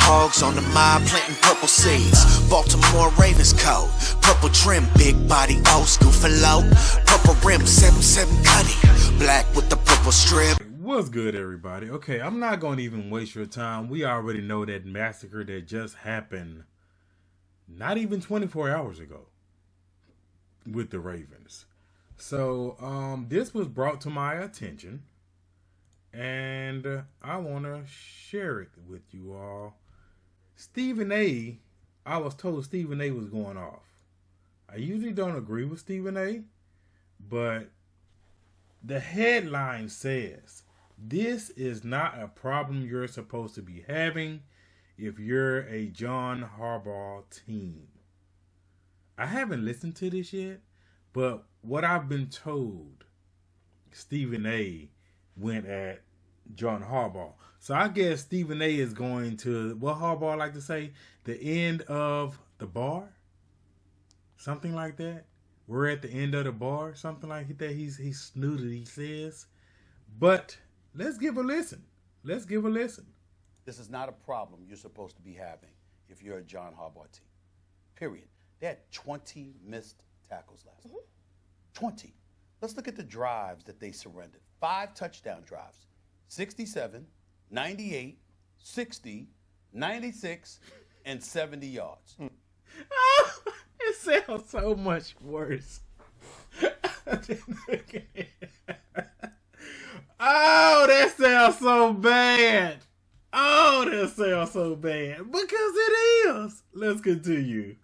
hogs on the mob planting purple seeds. Baltimore Ravens coat, purple trim, big body, old school flow. Purple rim, 7-7 cutty, black with the purple strip. What's good, everybody? Okay, I'm not going to even waste your time. We already know that massacre that just happened not even 24 hours ago with the Ravens. So, this was brought to my attention, and I want to share it with you all. I was told Stephen A was going off. I usually don't agree with Stephen A, but the headline says, this is not a problem you're supposed to be having if you're a John Harbaugh team. I haven't listened to this yet, but what I've been told, Stephen A went at John Harbaugh. So I guess Stephen A is going to, what Harbaugh like to say, the end of the bar? Something like that. We're at the end of the bar. Something like that. He's snooted, he says. But let's give a listen. Let's give a listen. This is not a problem you're supposed to be having if you're a John Harbaugh team. Period. They had 20 missed tackles last night. 20. Let's look at the drives that they surrendered. 5 touchdown drives. 67, 98, 60, 96, and 70 yards. Oh, it sounds so much worse. Oh, that sounds so bad. Oh, that sounds so bad. Because it is. Let's continue.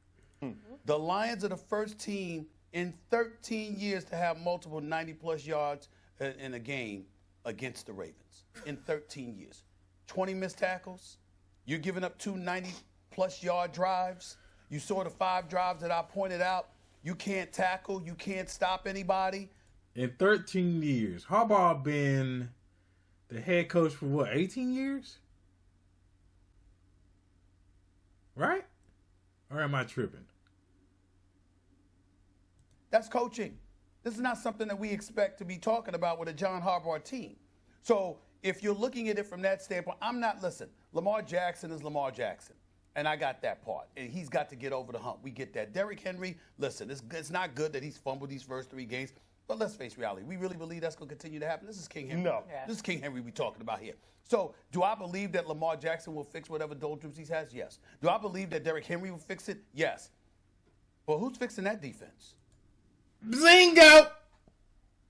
The Lions are the first team in 13 years to have multiple 90-plus yards in a game against the Ravens. In 13 years. 20 missed tackles. You're giving up 2 90-plus yard drives. You saw the 5 drives that I pointed out. You can't tackle. You can't stop anybody. In 13 years. Harbaugh been the head coach for what, 18 years? Right? Or am I tripping? That's coaching. This is not something that we expect to be talking about with a John Harbaugh team. So if you're looking at it from that standpoint, listen, Lamar Jackson is Lamar Jackson. And I got that part. And he's got to get over the hump. We get that. Derrick Henry, listen, it's not good that he's fumbled these first 3 games. But let's face reality. We really believe that's going to continue to happen. This is King Henry. No. Yeah. This is King Henry we're talking about here. So do I believe that Lamar Jackson will fix whatever doldrums he has? Yes. Do I believe that Derrick Henry will fix it? Yes. But who's fixing that defense? Zingo!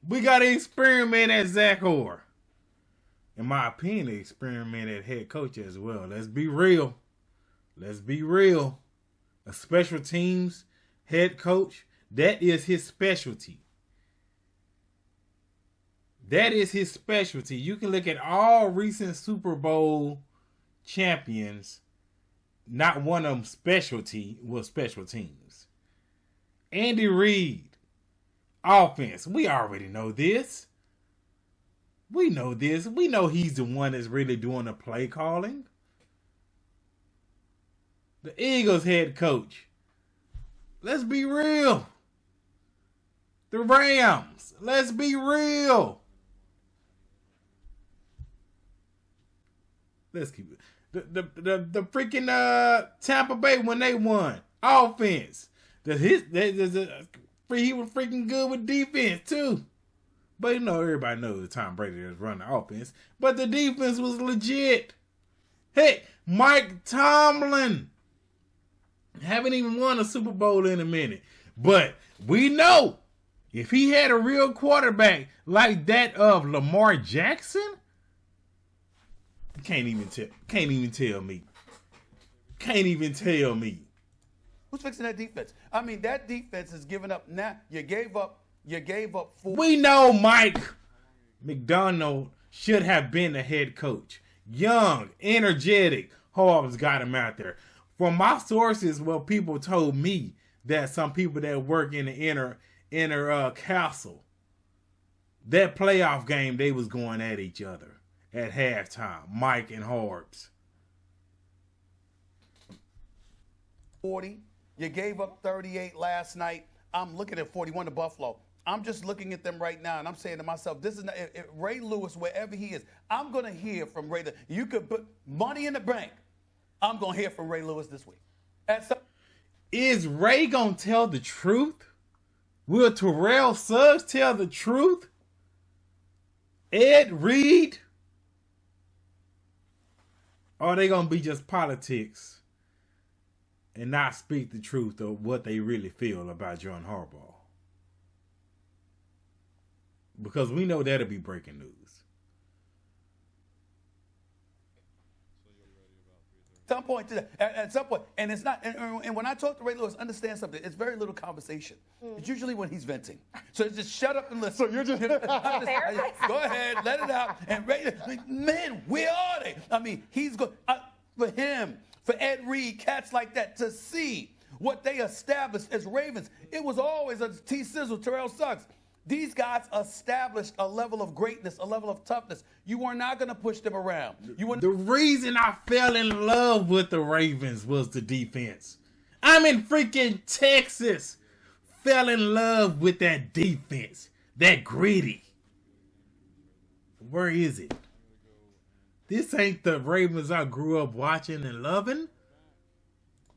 We got to experiment at Zach Orr. In my opinion, experiment at head coach as well. Let's be real. Let's be real. A special teams head coach, that is his specialty. That is his specialty. You can look at all recent Super Bowl champions. Not one of them specialty was special teams. Andy Reid, offense. We already know this. We know this. We know he's the one that's really doing the play calling. The Eagles head coach. Let's be real. The Rams. Let's be real. Let's keep it. The freaking Tampa Bay when they won. Offense. He was freaking good with defense too. But you know, everybody knows that Tom Brady is running the offense. But the defense was legit. Hey, Mike Tomlin. Haven't even won a Super Bowl in a minute. But we know if he had a real quarterback like that of Lamar Jackson, can't even tell me. Can't even tell me. Who's fixing that defense? I mean, that defense is giving up now. You gave up 4. We know Mike McDonald should have been the head coach. Young, energetic. Harbaugh's got him out there. From my sources, well, people told me that some people that work in the inner castle, that playoff game, they was going at each other at halftime. Mike and Harbs. 40. You gave up 38 last night. I'm looking at 41 to Buffalo. I'm just looking at them right now, and I'm saying to myself, this is not, if Ray Lewis, wherever he is, I'm going to hear from Ray. You could put money in the bank I'm going to hear from Ray Lewis this week. Is Ray going to tell the truth? Will Terrell Suggs tell the truth? Ed Reed? Or are they going to be just politics and not speak the truth of what they really feel about John Harbaugh? Because we know that'll be breaking news. At some point, and it's not. And when I talk to Ray Lewis, understand something. It's very little conversation. It's usually when he's venting. So it's just shut up and listen. So you're just go ahead, let it out. And Ray, man, where are they? I mean, he's good for him, for Ed Reed, cats like that, to see what they established as Ravens. It was always a T Sizzle, Terrell Suggs. These guys established a level of greatness, a level of toughness. You were not going to push them around. The reason I fell in love with the Ravens was the defense. I'm in freaking Texas. Fell in love with that defense. That gritty. Where is it? This ain't the Ravens I grew up watching and loving.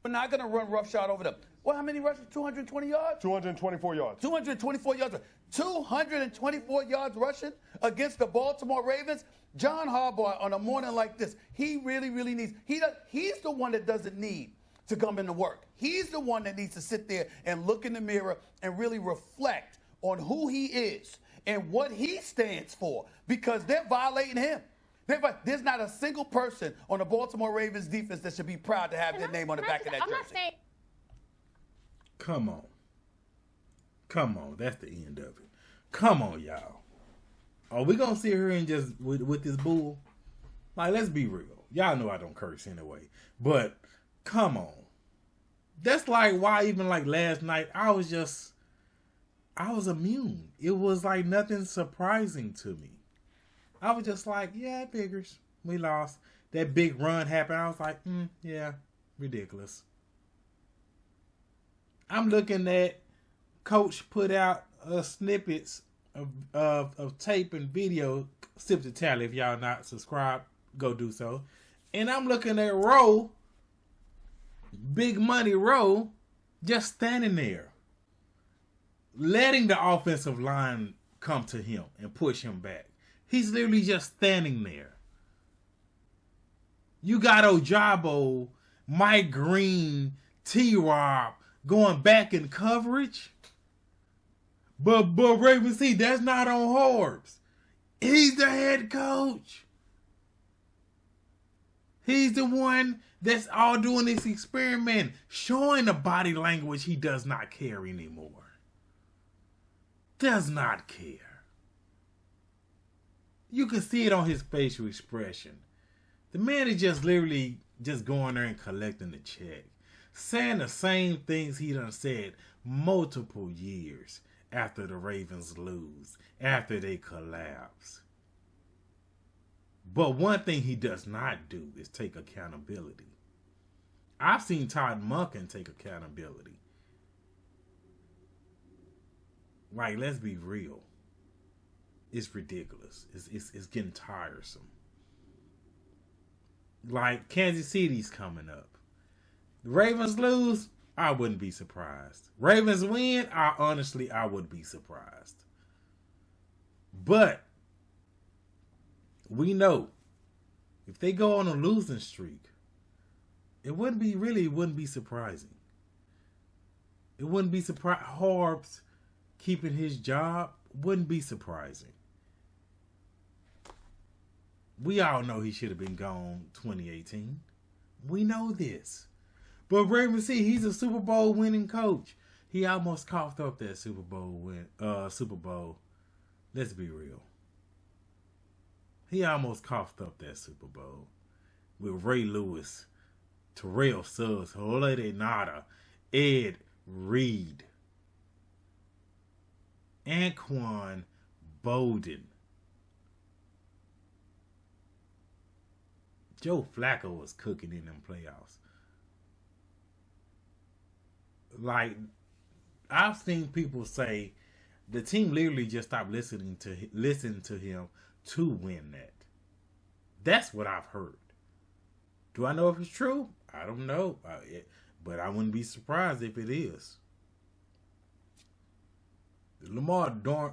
We're not going to run roughshod over them. Well, how many rushes? 220 yards? 224 yards. 224 yards. 224 yards rushing against the Baltimore Ravens. John Harbaugh, on a morning like this, he really, really needs. He's the one that doesn't need to come into work. He's the one that needs to sit there and look in the mirror and really reflect on who he is and what he stands for, because they're violating him. There's not a single person on the Baltimore Ravens defense that should be proud to have their name on the back of that jersey. Come on. Come on. That's the end of it. Come on, y'all. Are we going to sit here and just, with this bull? Like, let's be real. Y'all know I don't curse anyway. But, come on. That's like why even like last night, I was immune. It was like nothing surprising to me. I was just like, yeah, it figures. We lost. That big run happened. I was like, yeah, ridiculous. I'm looking at Coach put out snippets of tape and video. Sip the tally. If y'all not subscribed, go do so. And I'm looking at Rowe, Big Money Rowe, just standing there, letting the offensive line come to him and push him back. He's literally just standing there. You got Ojabo, Mike Green, T-Rob going back in coverage. But RavenCee, that's not on Harbs. He's the head coach. He's the one that's all doing this experiment, showing the body language he does not care anymore. Does not care. You can see it on his facial expression. The man is just literally just going there and collecting the check. Saying the same things he done said multiple years after the Ravens lose, after they collapse. But one thing he does not do is take accountability. I've seen Todd Monken take accountability. Like, let's be real. It's ridiculous. It's getting tiresome. Like, Kansas City's coming up. The Ravens lose, I wouldn't be surprised. Ravens win, I would be surprised. But we know if they go on a losing streak, it wouldn't be surprising. It wouldn't be surprising. Harbs keeping his job wouldn't be surprising. We all know he should have been gone 2018. We know this. But RavenCee, he's a Super Bowl winning coach. He almost coughed up that Super Bowl. Let's be real. He almost coughed up that Super Bowl with Ray Lewis, Terrell Suggs, Jolede Nada, Ed Reed, Anquan Bolden. Joe Flacco was cooking in them playoffs. Like, I've seen people say the team literally just stopped listening to him to win that. That's what I've heard. Do I know if it's true? I don't know. But I wouldn't be surprised if it is. Lamar Dorn,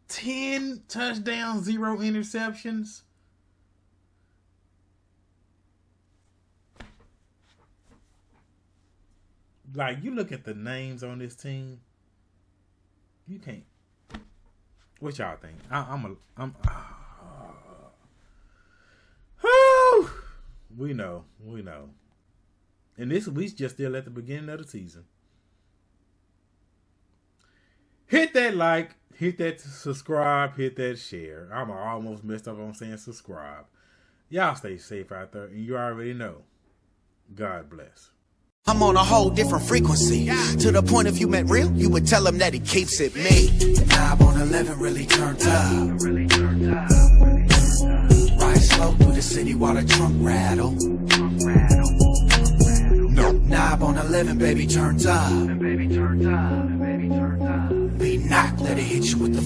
10 touchdowns, 0 interceptions. Like, you look at the names on this team, you can't. What y'all think? We know. And we just still at the beginning of the season. Hit that like, hit that subscribe, hit that share. I'm almost messed up on saying subscribe. Y'all stay safe out there, and you already know. God bless. I'm on a whole different frequency. To the point if you met real, you would tell him that he keeps it me. The knob on 11 really turned up. Ride slow through the city while the trunk rattle. No knob on 11, baby, turned up. Be knocked, let it hit you with the